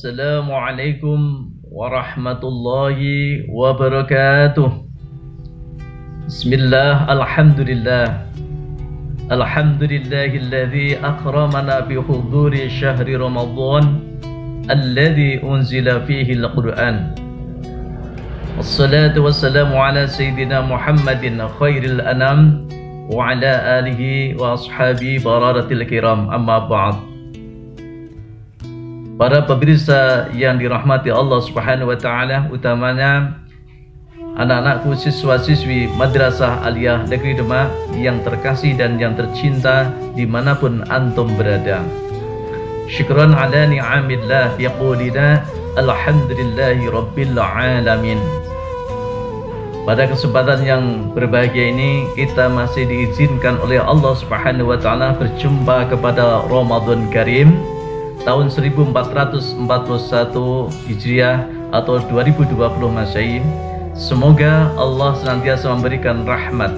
Assalamualaikum warahmatullahi wabarakatuh. Bismillah, alhamdulillah. Alhamdulillahilladzi akramana bi huduri syahri Ramadan alladzi unzila fihi al-Qur'an. Wassalatu wassalamu ala sayyidina Muhammadin khairil anam wa ala alihi wa ashabi bararatil kiram, amma ba'd. Para pemirsa yang dirahmati Allah Subhanahu wa taala, utamanya anak-anakku siswa-siswi Madrasah Aliyah Negeri Demak yang terkasih dan yang tercinta dimanapun antum berada. Syukran ala ni'amillah biqulina alhamdulillahi rabbil alamin. Pada kesempatan yang berbahagia ini, kita masih diizinkan oleh Allah Subhanahu wa taala berjumpa kepada Ramadan Karim tahun 1441 Hijriah atau 2020 Masehi. Semoga Allah senantiasa memberikan rahmat,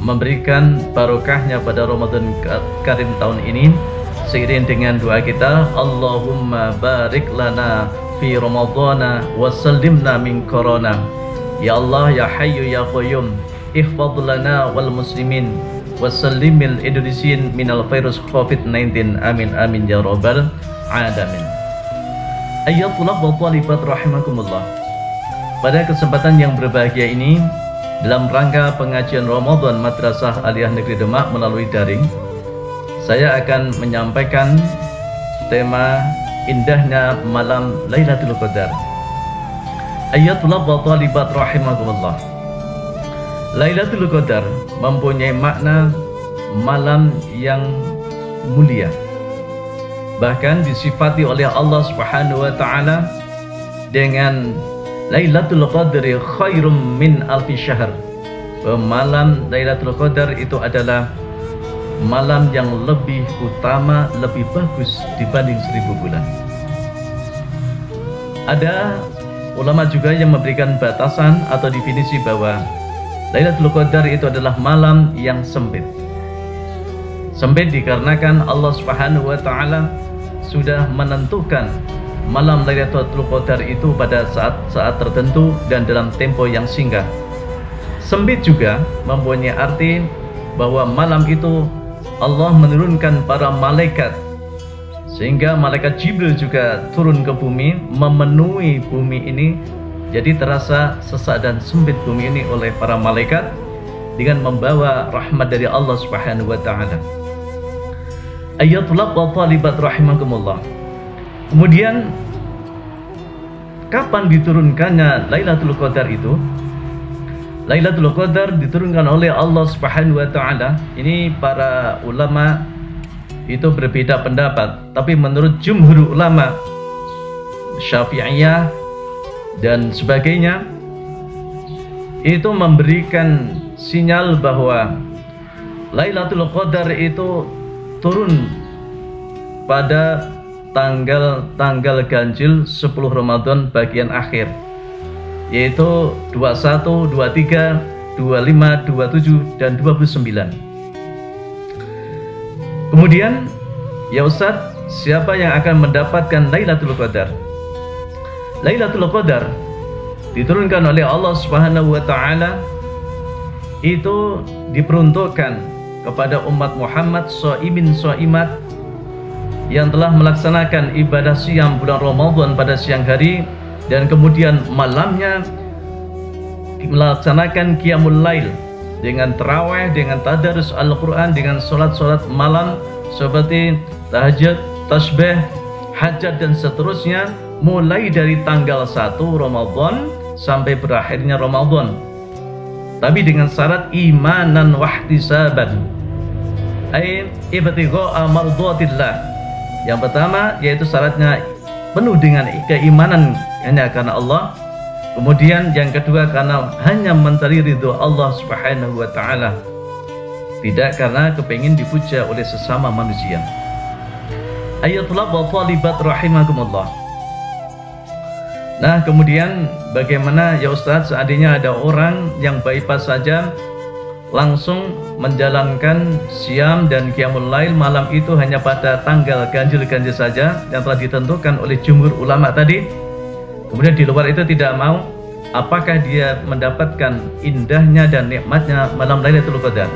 memberikan barokahnya pada Ramadan Karim tahun ini. Seiring dengan doa kita, Allahumma barik lana fi Ramadana wa sallimna min corona. Ya Allah, ya Hayyu ya Qayyum, ihfadz lana wal muslimin wasallimil Indonesian minal virus COVID-19. Amin amin ya rabbal alamin. Ayyatullah wa talibat rahimakumullah. Pada kesempatan yang berbahagia ini, dalam rangka pengajian Ramadan Madrasah Aliyah Negeri Demak melalui daring, saya akan menyampaikan tema indahnya malam Lailatul Qadar. Ayyatullah wa talibat rahimakumullah. Lailatul Qadar mempunyai makna malam yang mulia. Bahkan disifati oleh Allah Subhanahu wa taala dengan Lailatul Qadri khairum min alfi syahr. Malam Lailatul Qadar itu adalah malam yang lebih utama, lebih bagus dibanding 1000 bulan. Ada ulama juga yang memberikan batasan atau definisi bahwa Lailatul Qadar itu adalah malam yang sempit. Sempit dikarenakan Allah Subhanahu wa taala sudah menentukan malam Lailatul Qadar itu pada saat-saat tertentu dan dalam tempo yang singkat. Sempit juga mempunyai arti bahwa malam itu Allah menurunkan para malaikat, sehingga malaikat Jibril juga turun ke bumi, memenuhi bumi ini. Jadi terasa sesak dan sempit bumi ini oleh para malaikat dengan membawa rahmat dari Allah Subhanahu wa taala. Ayyatullah wa talibat rahimakumullah. Kemudian kapan diturunkannya Lailatul Qadar itu? Lailatul Qadar diturunkan oleh Allah Subhanahu wa taala. Ini para ulama itu berbeda pendapat, tapi menurut jumhur ulama Syafi'iyah dan sebagainya itu memberikan sinyal bahwa Lailatul Qadar itu turun pada tanggal ganjil 10 Ramadan bagian akhir, yaitu 21, 23, 25, 27 dan 29. Kemudian, ya Ustadz, siapa yang akan mendapatkan Lailatul Qadar? Lailatul Qadar diturunkan oleh Allah Subhanahu wa taala itu diperuntukkan kepada umat Muhammad shaimin shaimat yang telah melaksanakan ibadah siam bulan Ramadan pada siang hari, dan kemudian malamnya melaksanakan qiyamul lail dengan tarawih, dengan tadarus Al-Quran, dengan sholat-sholat malam seperti tahajud, tasbih, hajat dan seterusnya, mulai dari tanggal 1 Ramadan sampai berakhirnya Ramadan. Tapi dengan syarat imanan wahtisaban, ay ibtigha'a mardhatillah. Yang pertama yaitu syaratnya penuh dengan keimanan hanya karena Allah. Kemudian yang kedua karena hanya mencari ridho Allah Subhanahu wa taala, tidak karena kepingin dipuja oleh sesama manusia. Ayatullah wa talibat rahimakumullah. Nah, kemudian bagaimana ya Ustadz seandainya ada orang yang bypass saja langsung menjalankan siam dan qiyamul lail malam itu hanya pada tanggal ganjil-ganjil saja yang telah ditentukan oleh jumhur ulama tadi, kemudian di luar itu tidak mau, apakah dia mendapatkan indahnya dan nikmatnya malam Lailatul Qadar?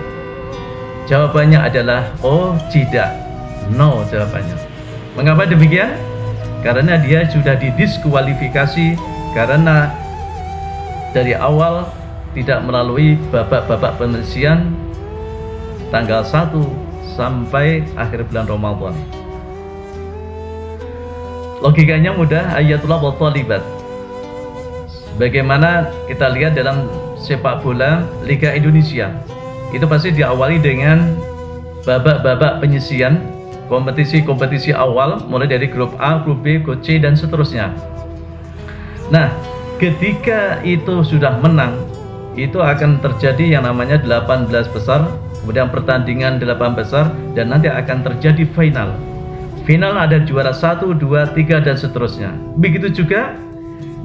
Jawabannya adalah oh tidak, no jawabannya. Mengapa demikian? Karena dia sudah didiskualifikasi karena dari awal tidak melalui babak-babak penyisian tanggal 1 sampai akhir bulan Ramadan. Logikanya mudah, ayatullah wa talibat. Bagaimana kita lihat dalam sepak bola Liga Indonesia, itu pasti diawali dengan babak-babak penyisian, kompetisi-kompetisi awal mulai dari grup A, grup B, grup C dan seterusnya. Nah, ketika itu sudah menang, itu akan terjadi yang namanya 18 besar, kemudian pertandingan 8 besar, dan nanti akan terjadi final. Final ada juara 1, 2, 3 dan seterusnya. Begitu juga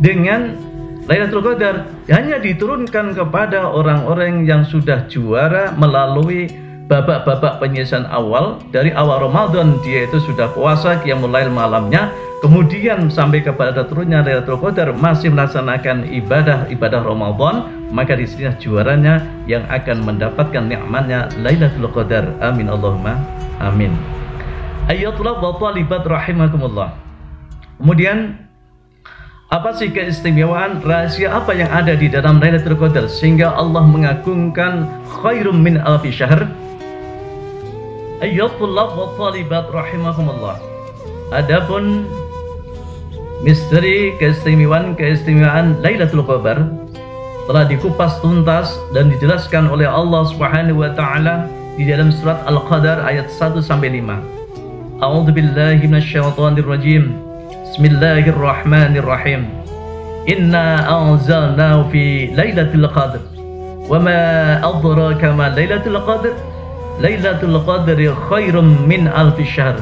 dengan Lailatul Qadar, hanya diturunkan kepada orang-orang yang sudah juara melalui babak-babak penyisian awal. Dari awal Ramadan dia itu sudah puasa qiyamul lail malamnya, kemudian sampai kepada turunnya Lailatul Qadar masih melaksanakan ibadah Ramadan, maka di sini juaranya yang akan mendapatkan nikmatnya Lailatul Qadar. Amin Allahumma amin. Ayatullah wa talibat rahimakumullah. Kemudian apa sih keistimewaan, rahasia apa yang ada di dalam Lailatul Qadar sehingga Allah mengagungkan khairum min alfi syahr? Ayatullah wa talibat rahimakumullah. Adapun misteri keistimewaan Lailatul Qadar telah dikupas tuntas dan dijelaskan oleh Allah Subhanahu wa taala di dalam surat Al-Qadar ayat 1 sampai 5. A'udzubillahi minasyaitonir rajim. Bismillahirrahmanirrahim. Inna anzalnahu fi Lailatul Qadr. Wa ma adraka ma Lailatul Qadr? Lailatul Qadri khairum min alfi syahr.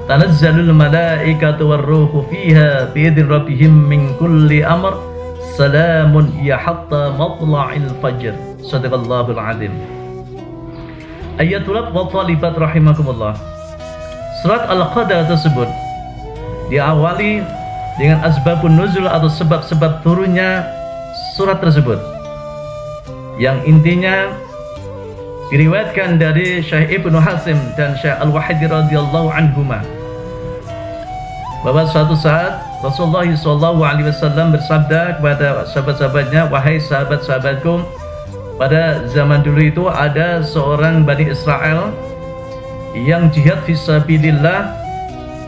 Tanazzalul malaikatu warruhu fiha biidzni rabbihim min kulli amr. Salamun ya hatta matla'il fajr. Shadaqallahul azim. Ayatullah wa talibat rahimakumullah. Surat Al-Qadar tersebut diawali dengan asbabun nuzul atau sebab-sebab turunnya surat tersebut, yang intinya diriwayatkan dari Syekh Ibnu Hasim dan Syekh Al-Wahidi radhiyallahu anhuma bahwa suatu saat Rasulullah SAW bersabda kepada sahabat-sahabatnya, wahai sahabat-sahabatku, pada zaman dulu itu ada seorang Bani Israel yang jihad fisabilillah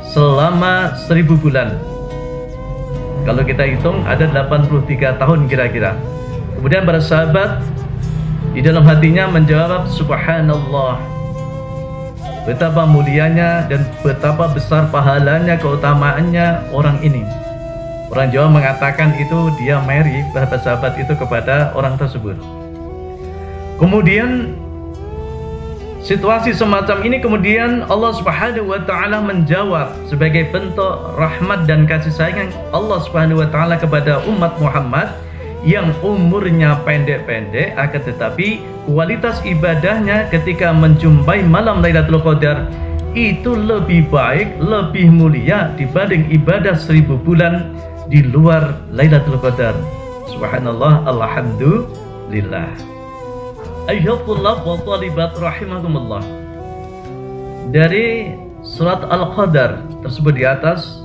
selama 1000 bulan. Kalau kita hitung ada 83 tahun kira-kira. Kemudian para sahabat di dalam hatinya menjawab, subhanallah, betapa mulianya dan betapa besar pahalanya, keutamaannya orang ini. Orang Jawa mengatakan itu dia marry, sahabat itu kepada orang tersebut. Kemudian situasi semacam ini kemudian Allah Subhanahu wa taala menjawab sebagai bentuk rahmat dan kasih sayang Allah Subhanahu wa taala kepada umat Muhammad yang umurnya pendek-pendek, akan tetapi kualitas ibadahnya ketika menjumpai malam Lailatul Qadar itu lebih baik, lebih mulia dibanding ibadah 1000 bulan di luar Lailatul Qadar. Subhanallah, alhamdulillah. Ayyatullah wa talibat rahimakumullah. Dari surat Al-Qadar tersebut di atas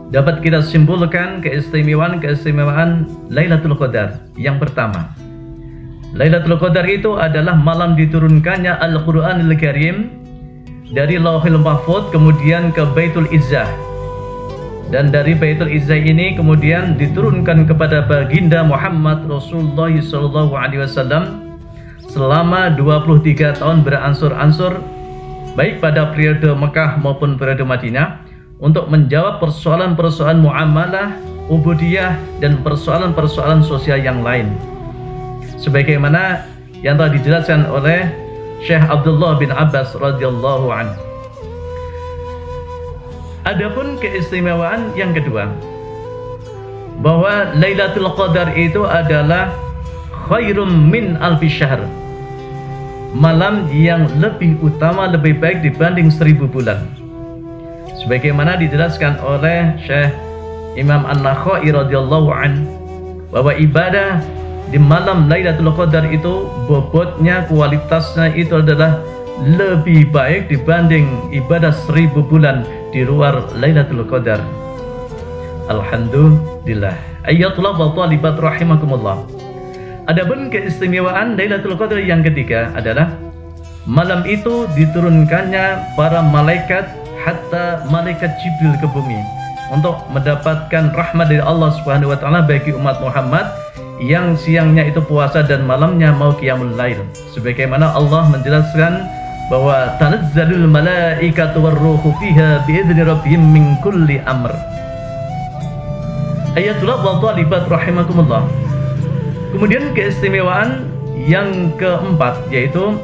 dapat kita simpulkan keistimewaan Lailatul Qadar. Yang pertama, Lailatul Qadar itu adalah malam diturunkannya Al-Qur'anul Karim dari Lauhul Mahfuz kemudian ke Baitul Izzah, dan dari Baitul Izzah ini kemudian diturunkan kepada baginda Muhammad Rasulullah SAW selama 23 tahun beransur-ansur, baik pada periode Mekah maupun periode Madinah, untuk menjawab persoalan-persoalan muamalah, ubudiyah, dan persoalan-persoalan sosial yang lain, sebagaimana yang telah dijelaskan oleh Syekh Abdullah bin Abbas radhiyallahu anhu. Adapun keistimewaan yang kedua, bahwa Lailatul Qadar itu adalah khairum min alfi syahr. malam yang lebih utama, lebih baik dibanding 1000 bulan. Sebagaimana dijelaskan oleh Syekh Imam An-Nakhai radhiyallahu an, bahwa ibadah di malam Lailatul Qadar itu bobotnya, kualitasnya itu adalah lebih baik dibanding ibadah 1000 bulan di luar Lailatul Qadar. Alhamdulillah. Ayyatullah wa talibat rahimakumullah. Adapun keistimewaan Lailatul Qadar yang ketiga adalah malam itu diturunkannya para malaikat, hatta malaikat Jibril ke bumi untuk mendapatkan rahmat dari Allah Subhanahu wa taala bagi umat Muhammad yang siangnya itu puasa dan malamnya mau qiyamul lail. Sebagaimana Allah menjelaskan bahwa tanazzalul malaikatu warruhu fiha biidzni rabbihim min kulli amr. Ayatullah wa talibat rahimakumullah. Kemudian keistimewaan yang keempat yaitu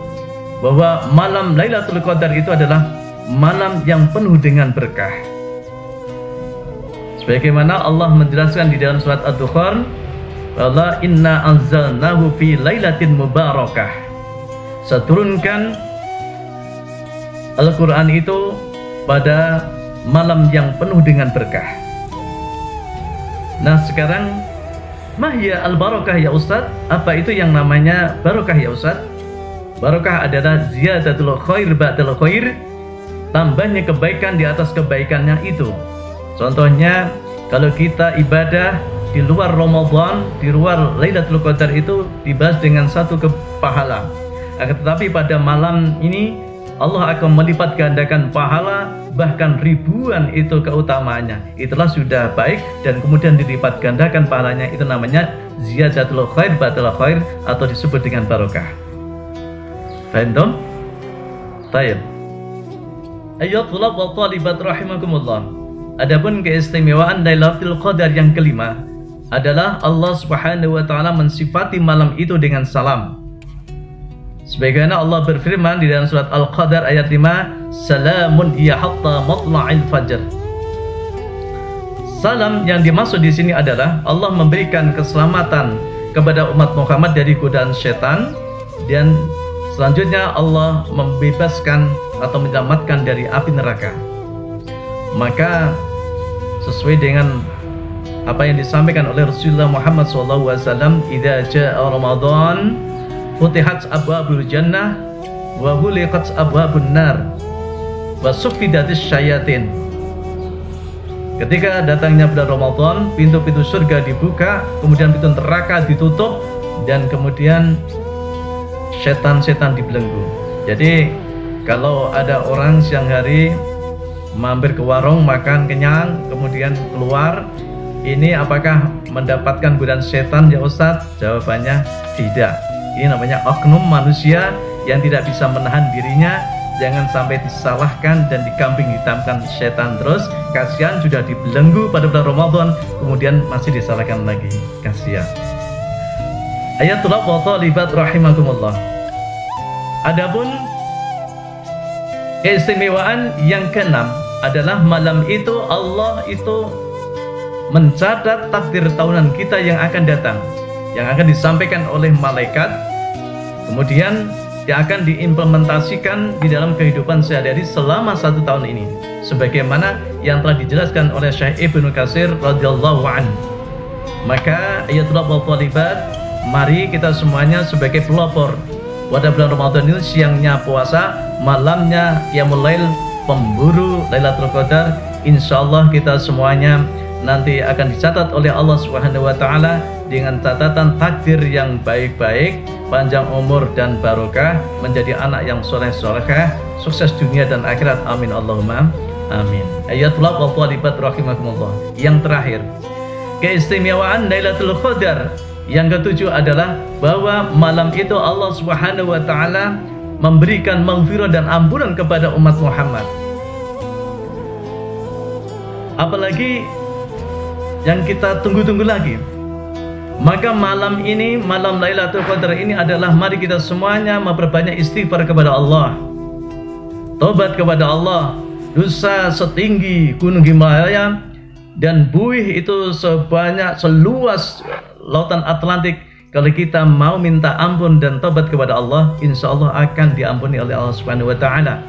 bahwa malam Lailatul Qadar itu adalah malam yang penuh dengan berkah. Sebagaimana Allah menjelaskan di dalam surat Ad-Dukhan, bahwa inna anzalnahu fi lailatin mubarakah. Seturunkan Al-Quran itu pada malam yang penuh dengan berkah. Nah sekarang, mahya al-barakah ya Ustaz? Apa itu yang namanya barakah ya Ustaz? Barakah adalah ziyadatul khair ba'dal khair, tambahnya kebaikan di atas kebaikannya itu. Contohnya, kalau kita ibadah di luar Ramadan, di luar Lailatul Qadar itu dibahas dengan satu pahala. Tetapi pada malam ini Allah akan melipat gandakan pahala, bahkan ribuan itu keutamaannya. Itulah sudah baik dan kemudian dilipat gandakan pahalanya, itu namanya ziyadatul khair ba'dal khair atau disebut dengan barokah. Paham dong? Baik. Ayyatullah wa talibat rahimakumullah. Adapun keistimewaan Lailatul Qadar yang kelima adalah Allah Subhanahu wa taala mensifati malam itu dengan salam. Sebagaimana Allah berfirman di dalam surat Al-Qadar ayat 5, salamun hiya hatta matla'il fajr. Salam yang dimaksud di sini adalah Allah memberikan keselamatan kepada umat Muhammad dari godaan setan, dan selanjutnya Allah membebaskan atau menyelamatkan dari api neraka. Maka sesuai dengan apa yang disampaikan oleh Rasulullah Muhammad SAW, idza jaa Ramadan futihat abwabul jannah wa ghuliqat abwabun nar wa suffidatis syayatin. Ketika datangnya bulan Ramadan, pintu-pintu surga dibuka, kemudian pintu neraka ditutup, dan kemudian setan-setan dibelenggu. Jadi kalau ada orang siang hari mampir ke warung, makan kenyang, kemudian keluar, ini apakah mendapatkan godaan setan ya Ustadz? Jawabannya tidak. Ini namanya oknum manusia yang tidak bisa menahan dirinya. Jangan sampai disalahkan dan dikambing hitamkan setan terus. Kasihan sudah dibelenggu pada bulan Ramadan, kemudian masih disalahkan lagi. Kasihan. Ayatullah wa talibat rahimakumullah. Adapun keistimewaan yang keenam adalah malam itu Allah itu mencatat takdir tahunan kita yang akan datang, yang akan disampaikan oleh malaikat, kemudian yang akan diimplementasikan di dalam kehidupan sehari-hari selama 1 tahun ini, sebagaimana yang telah dijelaskan oleh Syekh Ibnu Katsir radhiyallahu anhu. Maka ayatullah wa talibat, mari kita semuanya sebagai pelopor pada bulan Ramadan ini, siangnya puasa, malamnya qiyamul lail, pemburu Lailatul Qadar. Insyaallah kita semuanya nanti akan dicatat oleh Allah Subhanahu wa taala dengan catatan takdir yang baik-baik, panjang umur dan barokah, menjadi anak yang soleh-solehah, sukses dunia dan akhirat. Amin Allahumma amin. Ayatullah wa talibat rahimakumullah. Yang terakhir, keistimewaan Lailatul Qadar yang ketujuh adalah bahwa malam itu Allah Subhanahu wa taala memberikan maghfirah dan ampunan kepada umat Muhammad. Apalagi yang kita tunggu-tunggu lagi. Maka malam ini, malam Lailatul Qadar ini adalah mari kita semuanya memperbanyak istighfar kepada Allah, tobat kepada Allah. Dosa setinggi gunung Himalaya dan buih itu seluas lautan Atlantik kalau kita mau minta ampun dan tobat kepada Allah, insya Allah akan diampuni oleh Allah Subhanahu wa Ta'ala.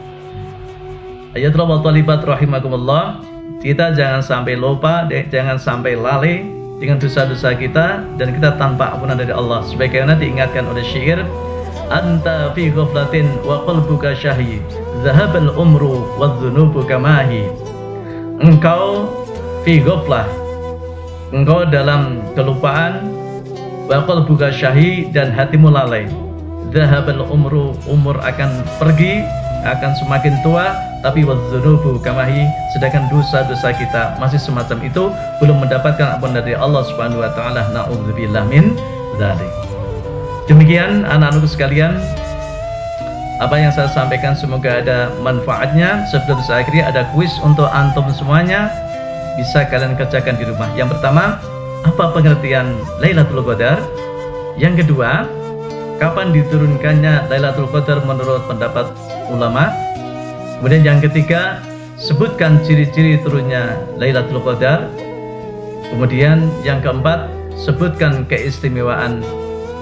Ayatul talibat rahimakumullah, kita jangan sampai lupa, jangan sampai lalai dengan dosa-dosa kita, dan kita tanpa ampunan dari Allah. Sebagaimana diingatkan oleh syair, anta fi ghaflatin wa qalbuka syahi, zahabal umru wa dhunubu kamahi. Engkau fi ghaflah, engkau dalam kelupaan, wa qalbuka syahi, dan hatimu lalai. Zahabal umru, umur akan pergi, akan semakin tua, tapi wadzunubu kamahi, sedangkan dosa-dosa kita masih semacam itu, belum mendapatkan ampunan dari Allah Subhanahu wa Ta'ala. Na'udzubillah min dzalik. Demikian anak-anakku sekalian, apa yang saya sampaikan semoga ada manfaatnya. Sebelum saya akhiri, ada kuis untuk antum semuanya, bisa kalian kerjakan di rumah. Yang pertama, apa pengertian Lailatul Qadar? Yang kedua, kapan diturunkannya Lailatul Qadar menurut pendapat ulama? Kemudian yang ketiga, sebutkan ciri-ciri turunnya Lailatul Qadar. Kemudian yang keempat, sebutkan keistimewaan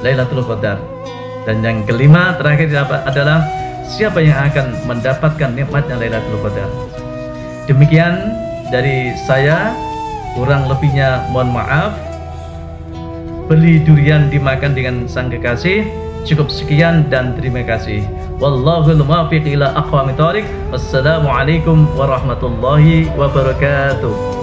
Lailatul Qadar. Dan yang kelima terakhir adalah siapa yang akan mendapatkan nikmatnya Lailatul Qadar. Demikian dari saya, kurang lebihnya mohon maaf. Beli durian dimakan dengan sang kekasih. Cukup sekian dan terima kasih. Wallahul muwaffiq ila aqwamit thoriq. Wassalamualaikum warahmatullahi wabarakatuh.